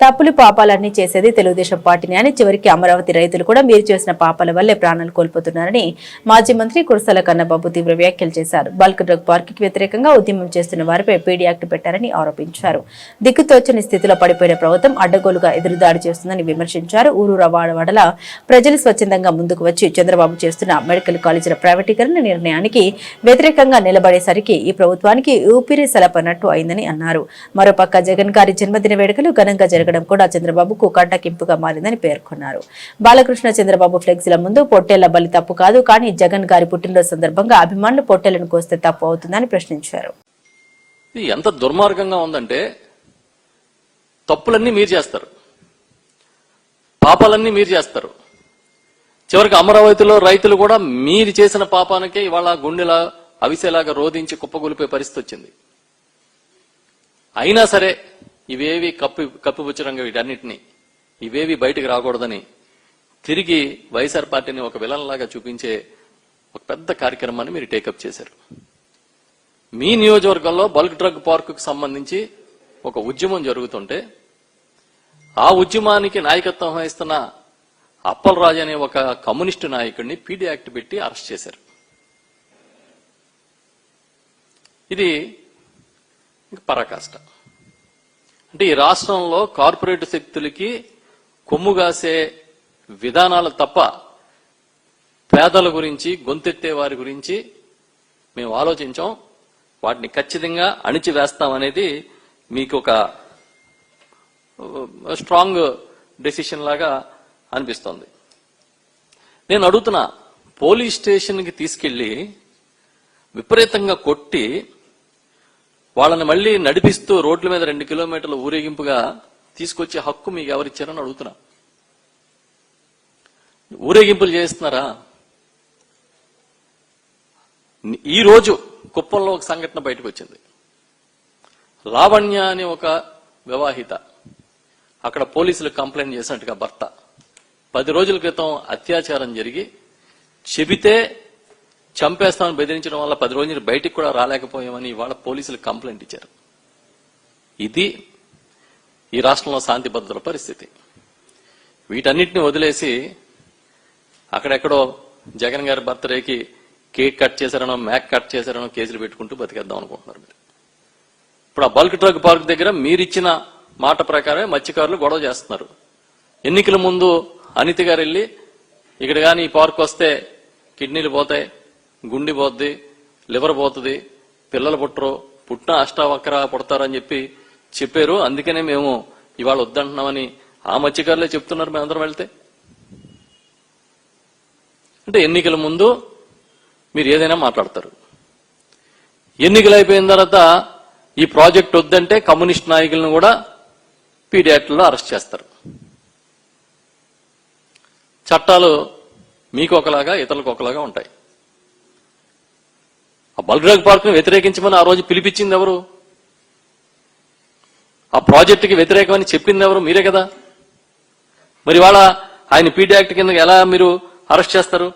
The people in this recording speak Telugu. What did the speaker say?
తప్పులు పాపాలన్నీ చేసేది తెలుగుదేశం పార్టీని అని, చివరికి అమరావతి రైతులు కూడా మీరు చేసిన పాపాల వల్లే ప్రాణాలు కోల్పోతున్నారని మాజీ మంత్రి కురసాల కన్నబాబు తీవ్ర వ్యాఖ్యలు చేశారు. బల్క్ డ్రగ్ పార్క్ కి వ్యతిరేకంగా ఉద్యమం చేస్తున్న వారిపై పీడీ యాక్ట్ పెట్టారని ఆరోపించారు. దిక్కుతోచని స్థితిలో పడిపోయిన ప్రభుత్వం అడ్డగోలుగా ఎదురుదాడి చేస్తుందని విమర్శించారు. ఊరూర వాడవాడల ప్రజలు స్వచ్ఛందంగా ముందుకు వచ్చి చంద్రబాబు చేస్తున్న మెడికల్ కాలేజీల ప్రైవేటీకరణ నిర్ణయానికి వ్యతిరేకంగా నిలబడేసరికి ఈ ప్రభుత్వానికి ఊపిరి సలపనట్టు అయిందని అన్నారు. మరోపక్క జగన్ గారి జన్మదిన వేడుకలు ఘనంగా జరగడం కూడా చంద్రబాబుకు కంటకింపుగా మారిందని పేర్కొన్నారు. బాలకృష్ణ చంద్రబాబు ఫ్లెక్సీల ముందు పొట్టేళ్ల బలి తప్పు కాదు, కానీ జగన్ గారి పుట్టినరోజు సందర్భంగా అభిమానులు పొట్టేళ్లను కోస్తే తప్పు అవుతుందని ప్రశ్నించారు. ఎంత దుర్మార్గంగా ఉందంటే, తప్పులన్నీ మీరు చేస్తారు, పాపాలన్నీ మీరు చేస్తారు. చివరికి అమరావతిలో రైతులు కూడా మీరు చేసిన పాపానికే ఇవాళ గుండెలా అవిసేలాగా రోధించి కుప్పగొలిపే పరిస్థితి వచ్చింది. అయినా సరే ఇవేవి కప్పిపుచ్చడంగా వీటన్నిటినీ ఇవేవి బయటకు రాకూడదని తిరిగి వైఎస్ఆర్ పార్టీని ఒక విలన్ లాగా చూపించే ఒక పెద్ద కార్యక్రమాన్ని మీరు టేకప్ చేశారు. మీ నియోజకవర్గంలో బల్క్ డ్రగ్ పార్కుకు సంబంధించి ఒక ఉద్యమం జరుగుతుంటే ఆ ఉద్యమానికి నాయకత్వం వహిస్తున్న అప్పలరాజు అనే ఒక కమ్యూనిస్టు నాయకుడిని పీడీ యాక్ట్ పెట్టి అరెస్ట్ చేశారు. ఇది పరాకాష్ట. అంటే ఈ రాష్ట్రంలో కార్పొరేట్ శక్తులకి కొమ్ముగాసే విధానాలు తప్ప పేదల గురించి, గొంతెత్తే వారి గురించి మేము ఆలోచించాం. వాటిని ఖచ్చితంగా అణిచివేస్తామనేది మీకు ఒక స్ట్రాంగ్ డెసిషన్ లాగా అనిపిస్తోంది. నేను అడుగుతున్నా, పోలీస్ స్టేషన్కి తీసుకెళ్లి విపరీతంగా కొట్టి వాళ్ళని మళ్లీ నడిపిస్తూ రోడ్ల మీద 2 కిలోమీటర్ల ఊరేగింపుగా తీసుకొచ్చే హక్కు మీకు ఎవరిచ్చారని అడుగుతున్నా. ఊరేగింపులు చేస్తున్నారా? ఈ రోజు కుప్పంలో ఒక సంఘటన బయటకు వచ్చింది. లావణ్య అనే ఒక వివాహిత అక్కడ పోలీసులకు కంప్లైంట్ చేసినట్టుగా భర్త 10 రోజుల క్రితం అత్యాచారం జరిగి చెబితే చంపేస్తామని బెదిరించడం వల్ల 10 రోజులు బయటికి కూడా రాలేకపోయామని ఇవాళ పోలీసులకు కంప్లైంట్ ఇచ్చారు. ఇది ఈ రాష్ట్రంలో శాంతి భద్రతల పరిస్థితి. వీటన్నిటిని వదిలేసి అక్కడెక్కడో జగన్ గారి బర్త్డేకి కేక్ కట్ చేశారనో, మ్యాక్ కట్ చేశారనో కేసులు పెట్టుకుంటూ బతికేద్దాం అనుకుంటున్నారు మీరు. ఇప్పుడు ఆ బల్క్ డ్రగ్ పార్క్ దగ్గర మీరిచ్చిన మాట ప్రకారమే మత్స్యకారులు గొడవ చేస్తున్నారు. ఎన్నికల ముందు అనిత గారు వెళ్ళి ఇక్కడ కానీ ఈ పార్క్ వస్తే కిడ్నీలు పోతాయి, గుండె పోద్ది, లివర్ పోతుంది, పిల్లలు పుట్టరు, పుట్టిన అష్టావక్ర పుడతారని చెప్పారు. అందుకనే మేము ఇవాళ వద్దంటున్నామని ఆ మత్స్యకారులే చెప్తున్నారు. మేమందరం వెళ్తే అంటే ఎన్నికల ముందు మీరు ఏదైనా మాట్లాడతారు. ఎన్నికలు అయిపోయిన తర్వాత ఈ ప్రాజెక్ట్ వద్దంటే కమ్యూనిస్ట్ నాయకులను కూడా పీడీ యాక్ట్లో అరెస్ట్ చేస్తారు. చట్టాలు మీకు ఒకలాగా ఇతరులకు ఒకలాగా ఉంటాయి. ఆ బల్క్ డ్రగ్ పార్క్ను వ్యతిరేకించమని ఆ రోజు పిలిపించింది ఎవరు? ఆ ప్రాజెక్టుకి వ్యతిరేకమని చెప్పింది ఎవరు? మీరే కదా. మరి ఇవాళ ఆయన పీడీ యాక్ట్ కింద ఎలా మీరు అరెస్ట్ చేస్తారు?